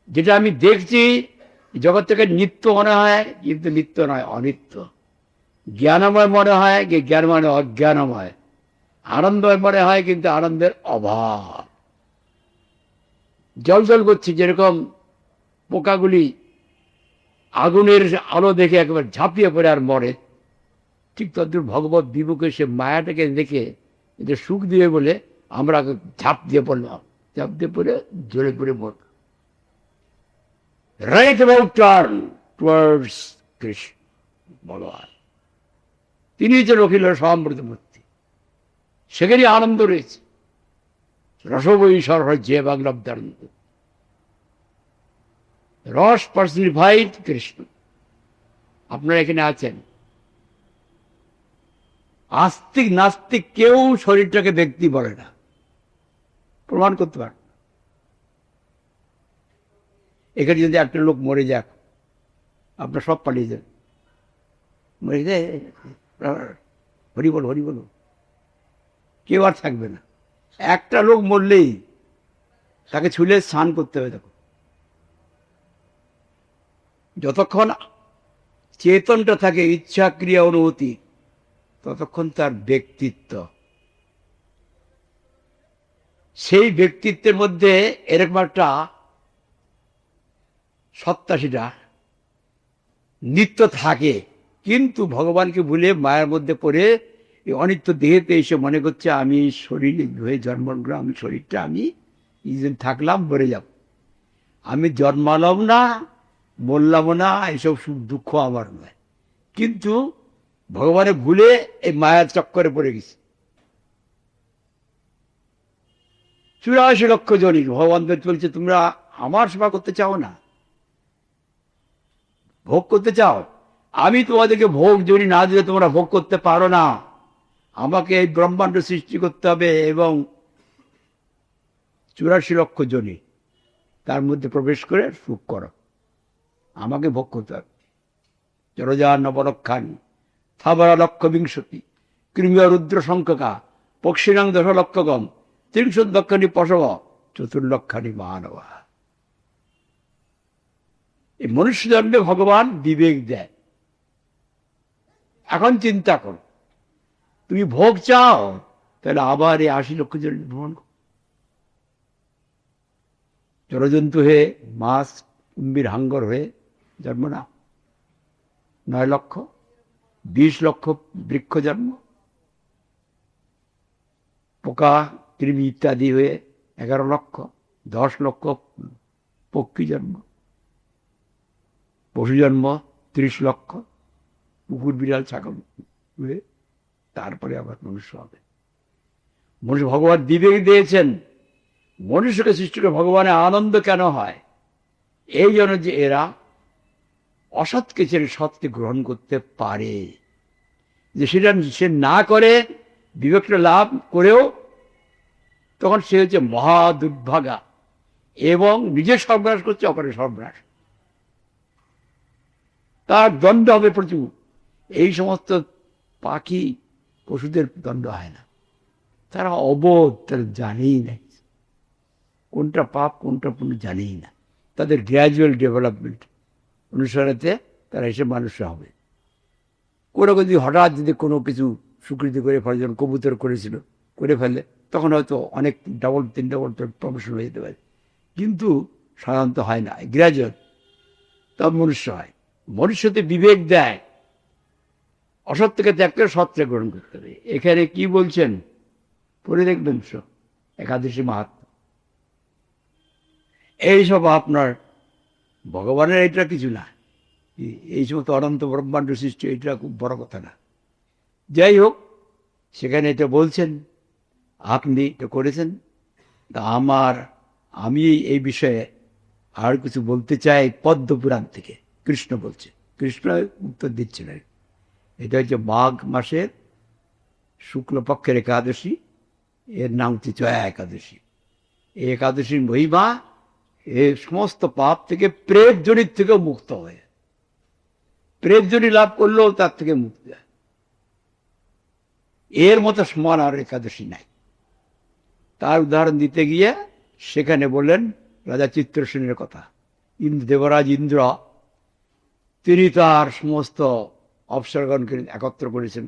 যেটা আমি দেখছি জগৎ থেকে নিত্য মনে হয়, কিন্তু নিত্য নয়, অনিত্য। জ্ঞানময় মনে হয়, জ্ঞান মানে অজ্ঞানময়। আনন্দময় মনে হয়, কিন্তু আনন্দের অভাব। জল জল করছি, যেরকম পোকাগুলি আগুনের আলো দেখে একেবারে ঝাঁপিয়ে পড়ে আর মরে, ঠিক তদ্রুপ ভগবত বিমুখে সে মায়াটাকে দেখে এটা সুখ দিবে বলে আমরা ঝাঁপ দিয়ে পড়লাম, ঝাঁপ দিয়ে পড়ে জ্বলে পড়ে মরল। Right about turn towards Krishna ভগবান, তিনি হচ্ছেন অখিল রসামৃত মূর্তি। সেখানেই আনন্দ রয়েছে। রসবৈশ্বর যে বাংলাব্দানন্দ, রস পার্সনিফাইড কৃষ্ণ। আপনারা এখানে আছেন, আস্তিক নাস্তিক কেউ শরীরটাকে ব্যক্তি বলে না, প্রমাণ করতে পারে। এখানে যদি একটা লোক মরে যাক, আপনার সব পালিয়ে যান, মরে যায়, হরি বল হরি বল, কেউ আর থাকবে না। একটা লোক মরলেই তাকে ছুলে স্নান করতে হবে। দেখো, যতক্ষণ চেতনটা থাকে, ইচ্ছা ক্রিয়া অনুভূতি, ততক্ষণ তার ব্যক্তিত্ব। সেই ব্যক্তিত্বের মধ্যে এরকম একটা সত্তা, সেটা নিত্য থাকে। কিন্তু ভগবানকে ভুলে মায়ের মধ্যে পড়ে এই অনিত্য দেহেতে এসে মনে করছে আমি শরীর হয়ে জন্মগ্রহণ, আমি শরীরটা আমি থাকলাম, মরে যাব। আমি জন্মালাম না, মরলাম না, এসব সুখ দুঃখ আমার নয়। কিন্তু ভগবানে ভুলে এই মায়ার চক্করে পড়ে গেছে। 84 লক্ষ জনই ভগবানদের বলছে তোমরা আমার সেবা করতে চাও না, ভোগ করতে চাও, আমি তোমাদেরকে ভোগ জনি না দিলে তোমরা ভোগ করতে পারো না। আমাকে এই ব্রহ্মাণ্ড সৃষ্টি করতে হবে এবং 84 লক্ষ জনি তার মধ্যে প্রবেশ করে সুখ করো, আমাকে ভোগ করতে হবে। জরজা নবরক্ষানি স্থাবরা লক্ষ বিংশতি কৃমিয় রুদ্র সংখ্যকা পক্ষিণাং 10 লক্ষগম 30 লক্ষানি পশব 4 লক্ষানি মানবা। এই মনুষ্য জন্মে ভগবান বিবেক দেয়। এখন চিন্তা করো, তুমি ভোগ চাও, তাহলে আবার এই 80 লক্ষ জন ভ্রমণ করো। জড়জন্তু হয়ে, মাছ কুম্ভীর হাঙ্গর হয়ে জন্ম না, 9 লক্ষ, 20 লক্ষ বৃক্ষ জন্ম, পোকা কৃমি ইত্যাদি হয়ে 11 লক্ষ, 10 লক্ষ পক্ষী জন্ম, পশু জন্ম 30 লক্ষ, কুকুর বিড়াল ছাগল হয়ে তারপরে আবার মনুষ্য হবে। মনুষ্য ভগবান বিবেক দিয়েছেন, মনুষ্যকে সৃষ্টি করে ভগবানের আনন্দ কেন হয়? এই জন্য যে এরা অসৎকে ছেড়ে সৎকে গ্রহণ করতে পারে। যে সেটা সে না করে, বিবেকটা লাভ করেও তখন সে হচ্ছে মহা দুর্ভাগা এবং নিজের সর্বনাশ করছে, অপরের সর্বনাশ, তার দণ্ড হবে প্রচুর। এই সমস্ত পাখি পশুদের দণ্ড হয় না, তারা অবোধ, তারা জানেই না কোনটা পাপ কোনটা পুণ্য, জানেই না। তাদের গ্র্যাজুয়াল ডেভেলপমেন্ট অনুসারেতে তারা এসে মানুষরা হবে। কোনো যদি হঠাৎ যদি কোনো কিছু স্বীকৃতি করে ফেলে, যেমন কবুতর করেছিল, করে ফেলে, তখন হয়তো অনেক ডবল 3 ডবল প্রমোশন হয়ে যেতে পারে, কিন্তু সাধারণত হয় না, গ্র্যাজুয়াল তব মনুষ্য হয়। মনুষ্যতে বিবেক দেয়, অসত্যকে ত্যাগ করে সত্যকে গ্রহণ করতে হবে। এখানে কি বলছেন পড়ে দেখবেন, একাদশী মাহাত্ম্য। এইসব আপনার ভগবানের এটা কিছু না, এই সমস্ত অনন্ত ব্রহ্মাণ্ড সৃষ্টি এটা খুব বড় কথা না। যাই হোক, সেখানে এটা বলছেন, আপনি এটা করেছেন, তা আমি এই বিষয়ে আর কিছু বলতে চাই পদ্মপুরাণ থেকে। কৃষ্ণ বলছে, কৃষ্ণ উত্তর দিচ্ছে না। এটা হচ্ছে মাঘ মাসের শুক্লপক্ষের একাদশী, এর নাম হচ্ছে জয়া একাদশী। এই একাদশীর মহিমা এই সমস্ত পাপ থেকে, প্রেতজনির থেকেও মুক্ত হয়ে, প্রেতজনি লাভ করলেও তার থেকে মুক্তি হয়। এর মতো সমান আর একাদশী নাই। তার উদাহরণ দিতে গিয়ে সেখানে বললেন রাজা চিত্রসেনের কথা। দেবরাজ ইন্দ্র তিনি তার সমস্ত অপ্সরাগণকে একত্র করেছেন,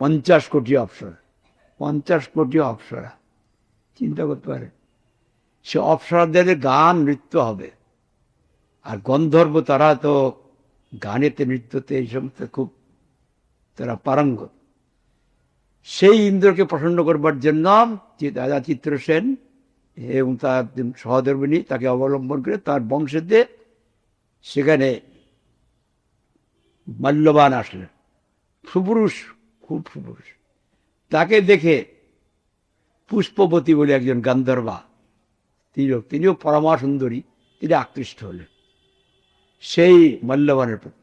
50 কোটি অপ্সরা। 50 কোটি অপ্সরা, চিন্তা করতে পারে। সে অপ্সরাদের গান নৃত্য হবে, আর গন্ধর্ব তারা তো গানেতে নৃত্যতে এই সমস্ত খুব তারা পারঙ্গত। সেই ইন্দ্রকে প্রসন্ন করবার জন্য রাজা চিত্রসেন এবং তার সহধর্মিণী তাকে অবলম্বন করে তার বংশেতে সেখানে মল্লবান আসলেন, সুপুরুষ, খুব সুপুরুষ। তাকে দেখে পুষ্পবতী বলে একজন গান্ধর্বা, তিনিও পরমা সুন্দরী, তিনি আকৃষ্ট হলেন সেই মল্লবানের প্রতি।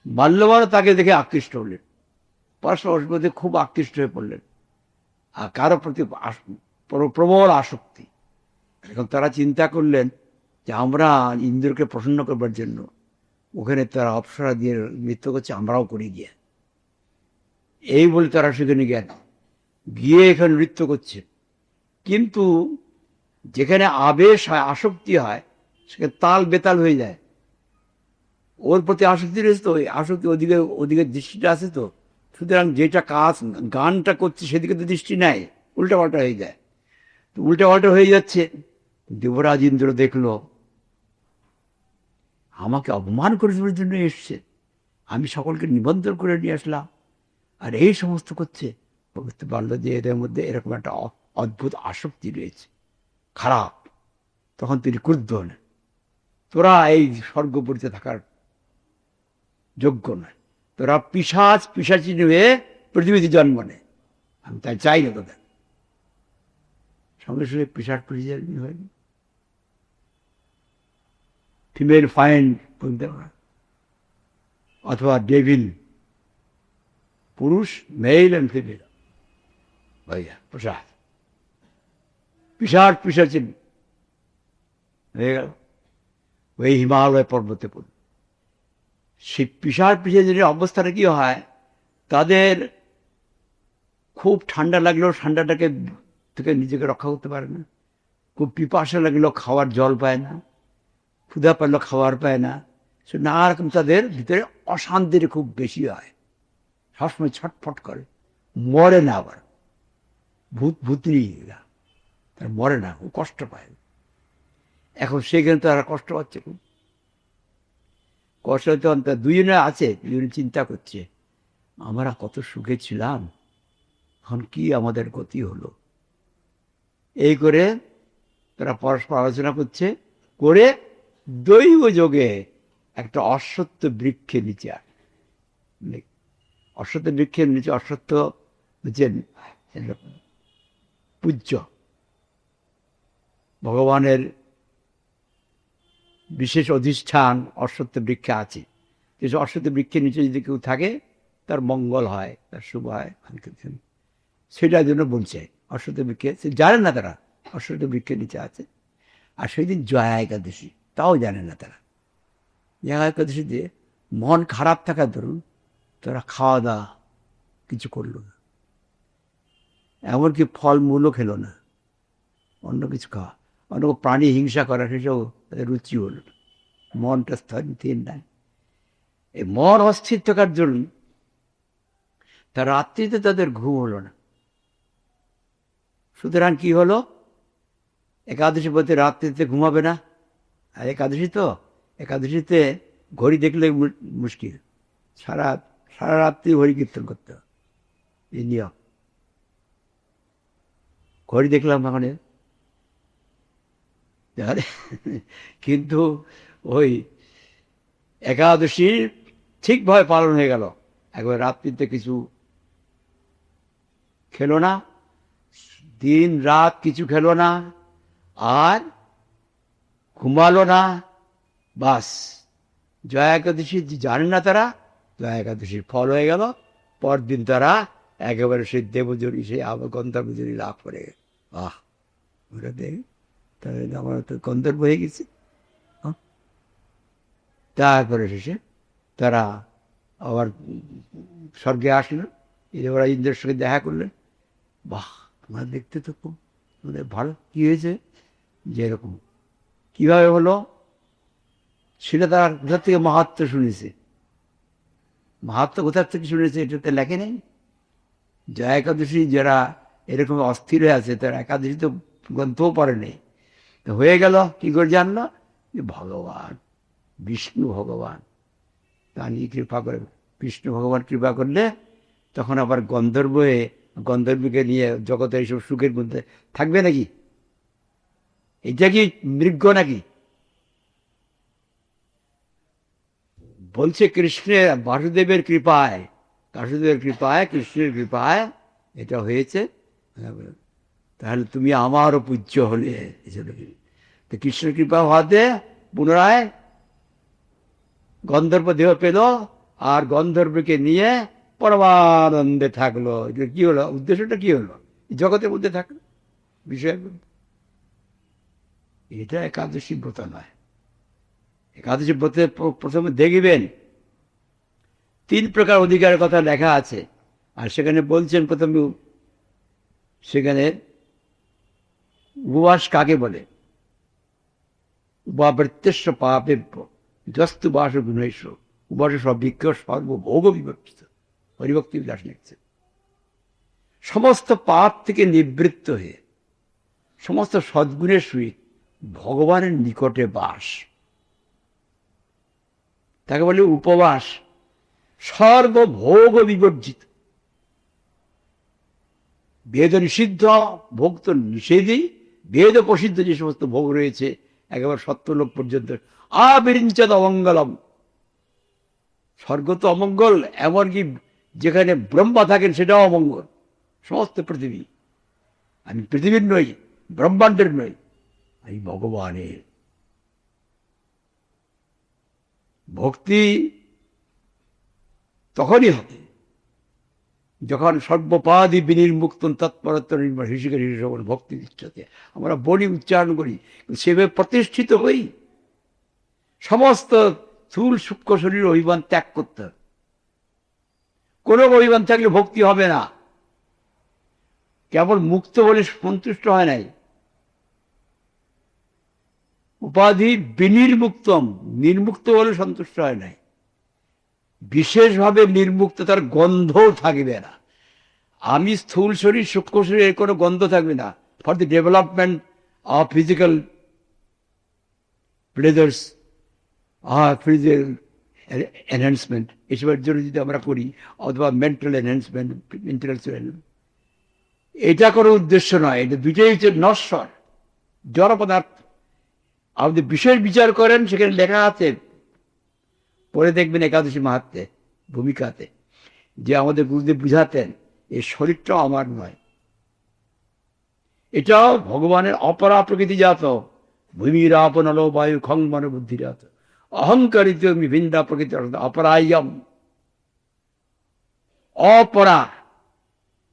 মল্লবান তাকে দেখে আকৃষ্ট হলেন, পরস্পর মধ্যে খুব আকৃষ্ট হয়ে পড়লেন, আর কারো প্রতি প্রবল আসক্তি। এখন তারা চিন্তা করলেন যে আমরা ইন্দ্রকে প্রসন্ন করবার জন্য ওখানে তারা অপ্সরা দিয়ে নৃত্য করছে, আমরাও করি গিয়ে। এই বলে তারা সেখানে গিয়ে এখানে নৃত্য করছে। কিন্তু যেখানে আবেশ হয়, আসক্তি হয়, সেখানে তাল বেতাল হয়ে যায়। ওর প্রতি আসক্তি রয়েছে তো, আসক্তি ওদিকে দৃষ্টিটা আছে তো, সুতরাং যেটা কাজ গানটা করছে সেদিকে তো দৃষ্টি নেয়, উল্টাপাল্টা হয়ে যায়। তো উল্টাপাল্টা হয়ে যাচ্ছে। দেবরাজ ইন্দ্র দেখলো আমাকে অপমান করার জন্য এসছে, আমি সকলকে নিবন্ধন করে নিয়ে আসলাম, আর এই সমস্ত করছে। বুঝতে পারলো যে এদের মধ্যে এরকম একটা অদ্ভুত আসক্তি রয়েছে, খারাপ। তখন তিনি ক্রুদ্ধ হলেন, তোরা এই স্বর্গপুরীতে থাকার যোগ্য নয়, তোরা পিশাচিনী হয়ে পৃথিবীতে জন্ম নেয়, আমি তাই চাই না তোদের। সঙ্গে সঙ্গে পিশাচ হয়নি, ফিমেল ফাইন্ড অথবা ডেভিল, পুরুষ, মেল অ্যান্ড ফিমেল, ভাইয়া পিশাচিনী হয়ে গেল। ওই হিমালয় পর্বতে পড়ল। সেই পিশাচিনীর অবস্থাটা কি হয়, তাদের খুব ঠান্ডা লাগলেও ঠান্ডাটাকে থেকে নিজেকে রক্ষা করতে পারে না, খুব পিপাসা লাগলেও খাওয়ার জল পায় না, ক্ষুধা পেলেও খাবার পায় না, সে নানা রকম তাদের ভিতরে অশান্তির খুব বেশি হয়, সবসময় ছটফট করে, মরে না। আবার ভূতনি তার মরে না, খুব কষ্ট পায়। এখন সেখানে তারা কষ্ট পাচ্ছে, খুব কষ্ট হতে দুজনে আছে, দুজনে চিন্তা করছে আমরা কত সুখে ছিলাম, এখন কি আমাদের গতি হলো। এই করে তারা পরস্পর আলোচনা করছে, করে দৈব যোগে একটা অশ্বত্থ বৃক্ষের নিচে অশ্বত্থ বৃক্ষের নিচে, অশ্বত্থ হচ্ছেন পূজ্য ভগবানের বিশেষ অধিষ্ঠান অশ্বত্থ বৃক্ষে আছে। যে অশ্বত্থ বৃক্ষের নিচে যদি কেউ থাকে তার মঙ্গল হয়, তার শুভ হয়, সেটার জন্য বলছে অশ্বত্থ বৃক্ষে। সে জানেন না তারা অশ্বত্থ বৃক্ষের নিচে আছে। আর সেই দিন জয়া একাদশী, তাও জানে না তারা। জয়া একাদশীতে মন খারাপ থাকার ধরুন তারা খাওয়া দাওয়া কিছু করলো না, এমনকি ফলমূলও খেলো না, অন্য কিছু খাওয়া, অন্য প্রাণী হিংসা করা সেসব তাদের রুচি হলো না, মনটা স্থির নাই। এই মন অস্থির থাকার জন্য তার রাত্রিতে তাদের ঘুম হলো না। সুতরাং কি হলো, একাদশী বলতে রাত্রিতে ঘুমাবে না, আর একাদশীতে ঘড়ি দেখলে মুশকিল, সারা রাত্রি হরি কীর্তন করতে হবে, এই নিয়ম। ঘড়ি দেখলাম ওখানে, কিন্তু ওই একাদশী ঠিকভাবে পালন হয়ে গেল। একবার রাত্রিতে কিছু খেলো না, দিন রাত কিছু খেলো না, আর ঘুমালো না, বাস। জয়া একাদশী জানে না তারা, জয়া একাদশীর ফল হয়ে গেল। পরদিন তারা একেবারে সেই দেবজনী, সেই গন্ধর্বজনী লাভ করে। আহ, ওটা দেখ, তাহলে আমার তো গন্ধর্ব হয়ে গেছে। তারপরে শেষে তারা আবার স্বর্গে আসলো, ওরা ইন্দ্রের সঙ্গে দেখা করলেন। বাহ, তোমার দেখতে তো খুব ভালো। কি হয়েছে? যে এরকম কিভাবে হলো সেটা তার কোথার থেকে মাহাত্ম্য শুনেছে। মাহাত্ম্য কোথার থেকে শুনেছে এটাতে লেখে নেই। জয়া একাদশী যারা এরকম অস্থির হয়ে আছে, তারা একাদশী তো গ্রন্থও পড়ে নেই। তো হয়ে গেল কি করে জানলো? যে ভগবান বিষ্ণু ভগবান তা নিয়ে কৃপা করে। বিষ্ণু ভগবান কৃপা করলে তখন আবার গন্ধর্বকে নিয়ে জগতে এইসব সুখের মধ্যে থাকবে নাকি? এটা কি মৃগ নাকি? বলছে কৃষ্ণের, বাসুদেবের কৃপায়, কৃষ্ণের কৃপায় এটা হয়েছে। তাহলে তুমি আমারও পূজ্য হলে। তো কৃষ্ণের কৃপা হওয়াতে পুনরায় গন্ধর্ব দেহ পেল, আর গন্ধর্বকে নিয়ে পরমানন্দে থাকলো। এটা কি হলো? উদ্দেশ্যটা কি হলো? জগতের মধ্যে থাকলো, বিষয়। এটা একাদশী ব্রত নয়। একাদশী ব্রতে প্রথমে দেখবেন 3 প্রকার অধিকারের কথা লেখা আছে। আর সেখানে বলছেন প্রথমে, সেখানে উপবাস কাকে বলে? উপবৃত্তেস্য পাপেভ্য যস্তু বাস গুণেশ উপবাস সবিজ্ঞ সর্বভোগ বিভক্তিত। হরিভক্তি বিলাস লিখছেন। সমস্ত পাপ থেকে নিবৃত্ত হয়ে সমস্ত সদ্গুণের সহিত ভগবানের নিকটে বাস, তাকে বলে উপবাস। সর্বভোগ বিবর্জিত। বেদ নিষিদ্ধ ভোগ তো নিষেধই, বেদ প্রসিদ্ধ যে সমস্ত ভোগ রয়েছে একেবারে সত্যলোক পর্যন্ত। আবিরিঞ্চদ অমঙ্গলম, স্বর্গ তো অমঙ্গল, এমনকি যেখানে ব্রহ্মা থাকেন সেটাও অমঙ্গল। সমস্ত পৃথিবী, আমি পৃথিবীর নই, ব্রহ্মাণ্ডের নই, আমি ভগবানের। ভক্তি তখনই হবে যখন সর্বপাদি বিনির্মুক্ত তৎপরত্ব নির্ভর হিসেবে ভক্তি ইচ্ছাতে আমরা বলি, উচ্চারণ করি, সেভাবে প্রতিষ্ঠিত হই। সমস্ত স্থূল সূক্ষ্ম শরীর অভিমান ত্যাগ করতে হবে। কোনো অভিমান থাকলে ভক্তি হবে না। কেবল মুক্ত বলে সন্তুষ্ট হয় নাই, উপাধি বিনির্মুক্তম, নির্মুক্ত বলে সন্তুষ্ট হয় নাই, বিশেষভাবে নির্মুক্ত, তার গন্ধও থাকবে না। আমি স্থূল শরীর সূক্ষ্ম শরীরের কোনো গন্ধ থাকবে না। For the development of physical pleasures, physical enhancement, এসবের জন্য যদি আমরা করি, অথবা মেন্টাল এনহ্যান্সমেন্ট, ইন্টেলেকচুয়াল, এটা কোনো উদ্দেশ্য নয়। এটা দুইটাই হচ্ছে নশ্বর, জড় পদার্থ। আপনি বিশেষ বিচার করেন, সেখানে লেখা আছে, পরে দেখবেন একাদশী মাহাত্ম্যে ভূমিকাতে, যে আমাদের গুরুদেব বুঝাতেন এই শরীরটাও আমার নয়, এটাও ভগবানের অপরা প্রকৃতি জাত। ভূমির আপনল বায়ু খং মন বুদ্ধিজাত অহংকারিত ভিন্না প্রকৃতি অপরায়ম। অপরা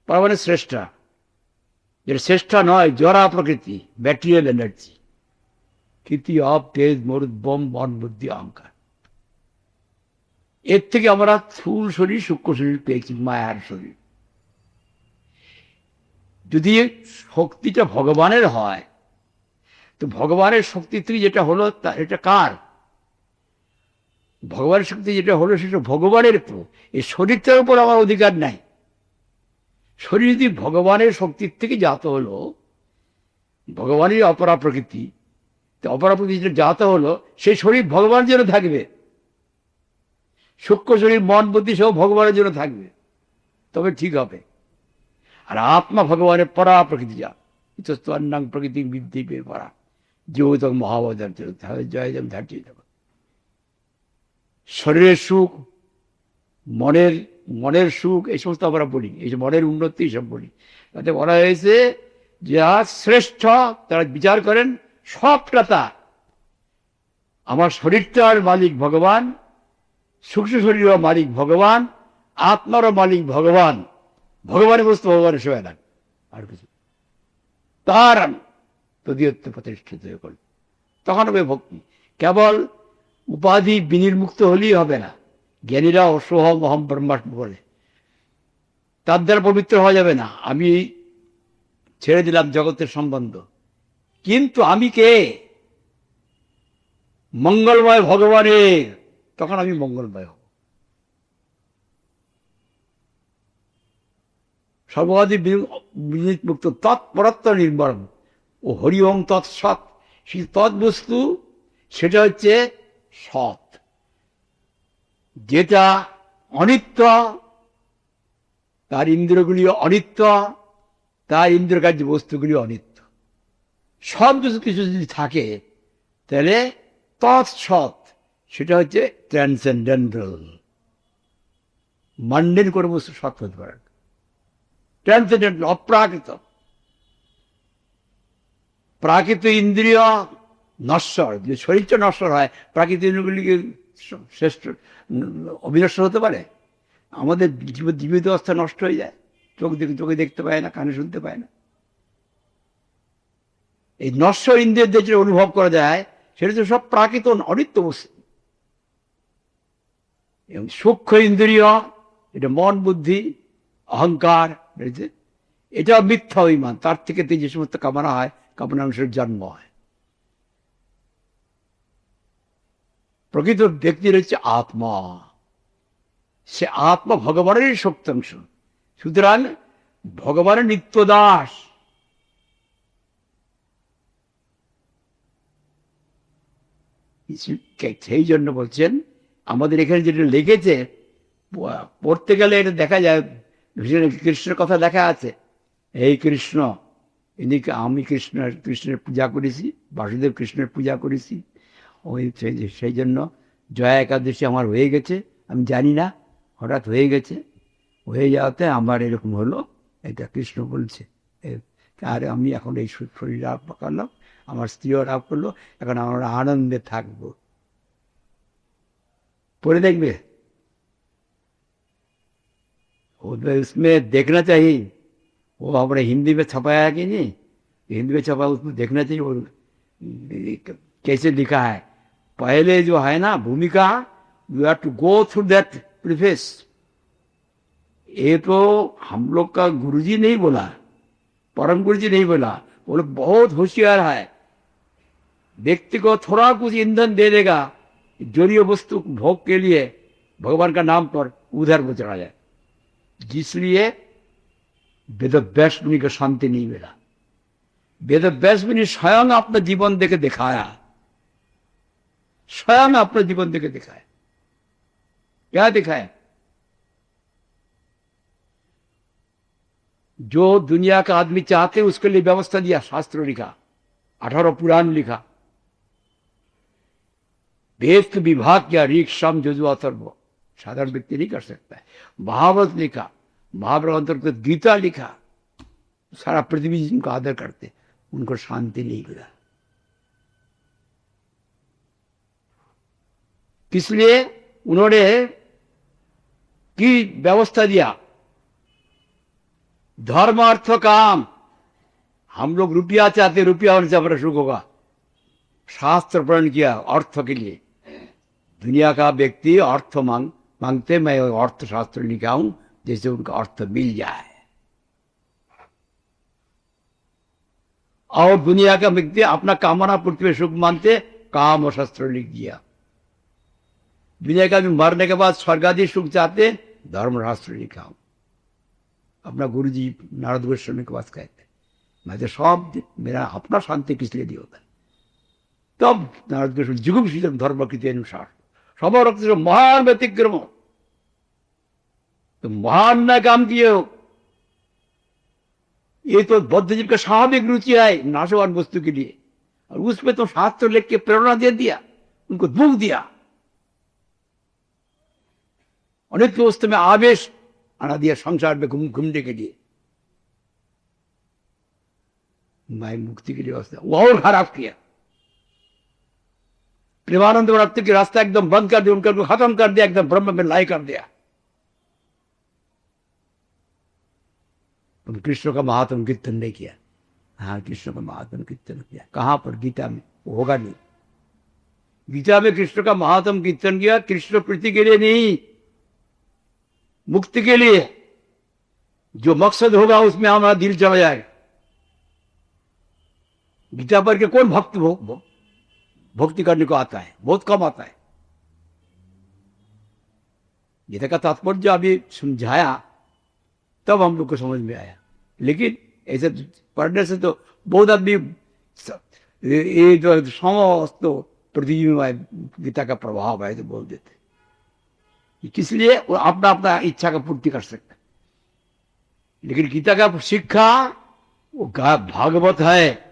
পরা মানে শ্রেষ্ঠা, যেটা শ্রেষ্ঠা নয়, জরা প্রকৃতি, ম্যাটেরিয়াল এনার্জি, কৃতি অপ তেজ মরুদ বম মন বুদ্ধি অহংকার। এর থেকে আমরা স্থূল শরীর সূক্ষ্ম শরীর পেয়েছি, মায়ার শরীর। যদি শক্তিটা ভগবানের হয়, তো ভগবানের শক্তি থেকে যেটা হলো এটা কার? ভগবানের শক্তি যেটা হলো সেটা ভগবানের। এই শরীরটার উপর আমার অধিকার নাই। শরীর যদি ভগবানের শক্তির থেকে জাত হলো, ভগবানের অপরা প্রকৃতি, তো অপরা প্রকৃতি যেটা জাত হলো, সেই শরীর ভগবানের জন্য থাকবে। সূক্ষ্ম শরীর মন বুদ্ধি সব ভগবানের জন্য থাকবে, তবে ঠিক হবে। আর আত্মা ভগবানের পরা প্রকৃতি জাত। ইতস্তন্নাং প্রকৃতি বৃদ্ধি পেয়ে পড়া জীবতক মহাবদার জয় জম ধার্য। শরীরের সুখ, মনের সুখ, এই সমস্ত আমরা বলি, এই যে মনের উন্নতি সব বলি। তাতে বলা হয়েছে যে আজ শ্রেষ্ঠ তারা বিচার করেন সবটা তার। আমার শরীরটার মালিক ভগবান, সূক্ষ্ম শরীরের মালিক ভগবান, আত্মারও মালিক ভগবান। ভগবানের বস্তু ভগবানের সেবা দেন, আর কিছু তার তদীয়ত্ব প্রতিষ্ঠিত হয়ে করল, তখন হবে ভক্তি। কেবল উপাধি বিনির্মুক্ত হলেই হবে না। জ্ঞানীরা অসোহম অহম ব্রহ্মাস্মি বলে, তার দ্বারা পবিত্র হওয়া যাবে না। আমি ছেড়ে দিলাম জগতের সম্বন্ধ, কিন্তু আমি কে? মঙ্গলময় ভগবানের, তখন আমি মঙ্গলময় হব। সর্বাধি মুক্ত তৎপরত্ব নির্মরণ ও হরি ওং তৎসৎ। সেই তৎবস্তু সেটা হচ্ছে সৎ, যেটা অনিত্য, তার ইন্দ্রিয়গুলি অনিত্য, তার ইন্দ্রিয়কার্য বস্তুগুলি অনিত্য। সব কিছু যদি থাকে তাহলে তৎসৎ, সেটা হচ্ছে ট্রান্সেন্ডেন্টাল। মান্ডেন কোনো বস্তু সৎ হতে পারে, ট্রান্সেন্ডেন্টাল, অপ্রাকৃত। প্রাকৃত ইন্দ্রিয় নশ্বর, যে শরীরটা নশ্বর হয়, প্রাকৃত ইন্দ্রিয়গুলিকে শ্রেষ্ঠ অবিনশ্বর হতে পারে? আমাদের জীবিত অবস্থা নষ্ট হয়ে যায়, চোখে দেখতে পায় না, কানে শুনতে পায় না। এই নশ্বর ইন্দ্রিয়দের যে অনুভব করা যায়, সেটা তো সব প্রাকৃত অনিত্য বস্তু। এবং সূক্ষ্ম ইন্দ্রিয়, এটা মন, বুদ্ধি, অহংকার, এটা মিথ্যা অভিমান। তার থেকে যে সমস্ত কামনা হয়, কামনা অনুসারে জন্ম হয়। প্রকৃত ব্যক্তির হচ্ছে আত্মা, সে আত্মা ভগবানেরই শক্তাংশ। সুতরাং ভগবানের নিত্য দাস। সেই জন্য বলছেন, আমাদের এখানে যেটা লিখেছে পড়তে গেলে এটা দেখা যায়, কৃষ্ণের কথা লেখা আছে। এই কৃষ্ণ, এদিকে আমি কৃষ্ণের পূজা করেছি, বাসুদেব কৃষ্ণের পূজা করেছি। ওই সেই জন্য জয়া একাদশী আমার হয়ে গেছে, আমি জানি না, হঠাৎ হয়ে গেছে। হয়ে যাওয়াতে আমার এরকম হলো, এটা কৃষ্ণ বলছে। আর আমি এখন এই শরীর লাভ করলাম, আমার স্ত্রীও লাভ করলো, এখন আমরা আনন্দে থাকবো। পড়ে দেখবে, उसमें देखना चाहिए। वो हमारे हिंदी में छपाया है कि नहीं, हिंदी में छपा, उसमें देखना चाहिए वो कैसे लिखा है। पहले जो है ना भूमिका, you have to go through that preface. ये तो हम लोग का गुरुजी नहीं बोला, परम गुरुजी नहीं बोला, वो लोग बहुत होशियार है। व्यक्ति को थोड़ा कुछ ईंधन दे देगा जलीय वस्तु भोग के लिए भगवान का नाम पर, उधर वो चला जाए। जिसलिए वेद व्यास मुनि को शांति नहीं मिला। वेद व्यास मुनि स्वयं अपना जीवन देके दिखाया, स्वयं अपना जीवन देके दिखाया। क्या दिखाया? जो दुनिया का आदमी चाहते उसके लिए व्यवस्था दिया, शास्त्र लिखा, 18 पुराण लिखा, वेद विभाग किया, ऋग साम यजुः अथर्व, साधारण व्यक्ति नहीं कर सकता है। महाभारत लिखा, महाभारत अंतर्गत गीता लिखा। सारा पृथ्वी जिनको आदर करते, उनको शांति नहीं मिला। किसलिए? उन्होंने की व्यवस्था दिया, धर्म अर्थ काम। हम लोग रुपया चाहते, रुपया होने से हमारा सुख होगा। शास्त्र प्रण किया अर्थ के लिए। दुनिया का व्यक्ति अर्थ मांगते, मैं अर्थशास्त्र लिखा हूं, जैसे उनका अर्थ मिल जाए। और दुनिया का व्यक्ति अपना कामना पूर्ति में सुख मानते, काम और शास्त्र लिख दिया। दुनिया का भी मरने के बाद स्वर्ग आदि सुख चाहते, धर्मशास्त्र लिखा हूं। अपना गुरु जी नारद गोस्वामी के पास कहते, मैं तो सब मेरा अपना शांति किस लिए दिया होता है। तब नारद गोस्वामी जुगुम शीलम धर्म कृति अनुसार सबर रक्त महान व्यतिक्रम, तो महान न काम किए हो, ये तो बौद्ध जीव का स्वाभाविक रुचि है नाशवान वस्तु के लिए, और उसमें तो शास्त्र लिख के प्रेरणा दे दिया, उनको दुख दिया। अनित्य वस्तु में आवेश आना दिया संसार में घूमने के लिए, माया मुक्ति के लिए व्यवस्था वो और खराब किया। प्रेमानंद व्रत की रास्ता एकदम बंद कर दिया, उनका खत्म कर दिया, एकदम ब्रह्म में लय कर दिया। कृष्ण का महात्म कीर्तन नहीं किया। हाँ, कृष्ण का महात्म कीर्तन किया, कहां पर? गीता में। वो होगा नहीं। गीता में कृष्ण का महात्म कीर्तन किया, कृष्ण प्रीति के लिए नहीं, मुक्ति के लिए। जो मकसद होगा उसमें हमारा दिल चला जाएगा। गीता पर के कौन भक्त भक्ति करने को आता है? बहुत कम आता है। गीता का तात्पर्य अभी समझाया तब हम लोग को समझ में आया, लेकिन ऐसे पढ़ने से तो बहुत आदमी ये जो समस्त पृथ्वी में गीता का प्रभाव है तो बोल देते, किस लिए? वो अपना अपना इच्छा का पूर्ति कर सकता है। लेकिन गीता का शिक्षा वो भागवत है।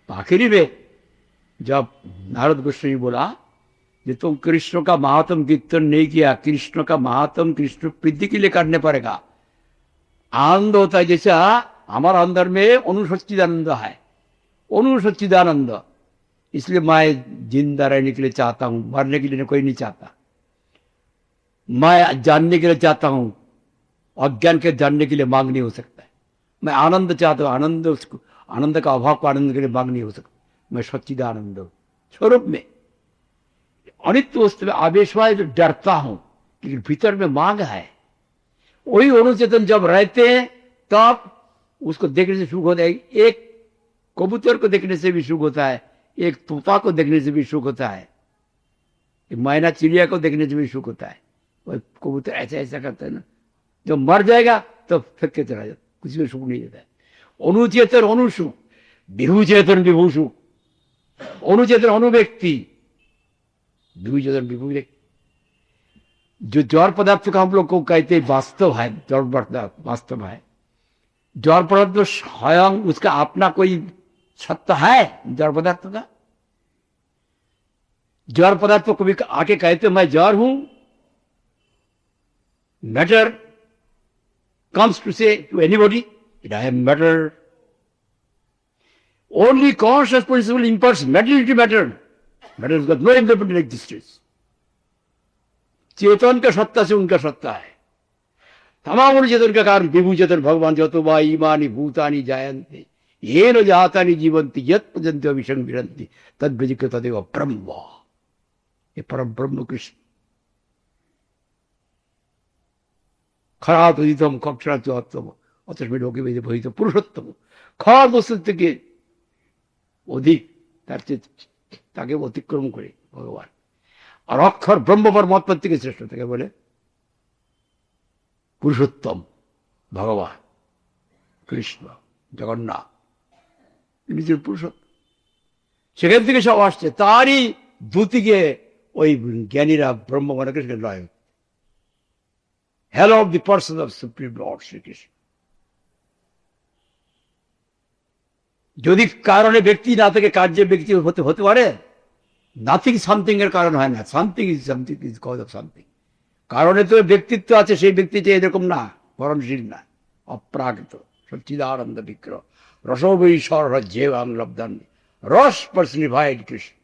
आखिरी में जब नारद गोस्वामी बोला कि तुम कृष्ण का महात्म कीर्तन नहीं किया, कृष्ण का महात्म कृष्ण प्रीति के लिए करने पड़ेगा। आनंद होता है जैसा हमारा अंदर में अनुसच्चिदानंद है, अनुसच्चिदानंद। इसलिए मैं जिंदा रहने के लिए चाहता हूं, मरने के लिए कोई नहीं चाहता। मैं जानने के लिए चाहता हूं, अज्ञान के जानने के लिए मांग नहीं हो सकता है। मैं आनंद चाहता हूं, आनंद उसको आनंद का अभाव को आनंद के लिए मांग नहीं हो सकता। मैं सच्चिदानंद स्वरूप में अनित्य वस्तु में आवेश हुआ है जो डरता हूं, लेकिन भीतर में मांग है। वही अनुचेतन जब रहते हैं तब उसको देखने से सुख होता है। एक कबूतर को देखने से भी सुख होता है, एक तोता को देखने से भी सुख होता है, एक मैना चिड़िया को देखने से भी सुख होता है। वह कबूतर ऐसा ऐसा करता है ना, जब मर जाएगा तो फेंक के चला जाता, कुछ भी सुख नहीं देता है। अनुचेतन अनुसुख, विभुचेतन विभूसुख। अनुचेतन अनुव्यक्ति, विभुचेतन विभु व्यक्ति। जो जड़ पदार्थ का हम लोग को कहते हैं वास्तव है, जड़ पदार्थ वास्तव है। जड़ पदार्थ तो स्वयं उसका अपना कोई सत्ता है जड़ पदार्थ का। जड़ पदार्थ तो कभी आके कहते मैं जड़ हूं। Matter comes to say to anybody that I am matter. Only conscious principle imparts materiality matter. Matter has got no independent existence. चेतन का सत्ता से उनका सत्ता है। तमाम चेतन का कारण विभु चेतन भगवान जो वा इमानी भूतानि जायन्ते येन जातानि जीवन्ति यत् पर्यन्तो विषं विरन्ति तद्विजिक्य तदेव ब्रह्म। ये परम ब्रह्म कृष्ण खरातम कक्षरात्म अतस्मै लोके वेदे भवित पुरुषोत्तम। खरात বস্তু থেকে অধিক তার তাকে অতিক্রম করে ভগবান। আর অক্ষর ব্রহ্ম পরমাত্মা থেকে শ্রেষ্ঠ থেকে বলে পুরুষোত্তম ভগবান কৃষ্ণ জগন্নাথ, নিজের পুরুষোত্তম। সেখান থেকে সব আসছে, তারই দ্যুতিকে ওই জ্ঞানীরা ব্রহ্ম মনে করে সেখানে লয়। Hell of the person of Supreme Lord Sri Krishna. যদি কারণে ব্যক্তি না থেকে কার্যে ব্যক্তি হতে পারে, নাথিং সামথিং এর কারণ হয় না। Something is cause of something. কারণে তো ব্যক্তিত্ব আছে, সেই ব্যক্তিটা এরকম না, বরণশীল না, অপ্রাকৃত সচ্চিদানন্দ বিগ্রহ রসবৈশ্বর যেবাং লব্ধান রস পার্সনিফাইড কৃষ্ণ।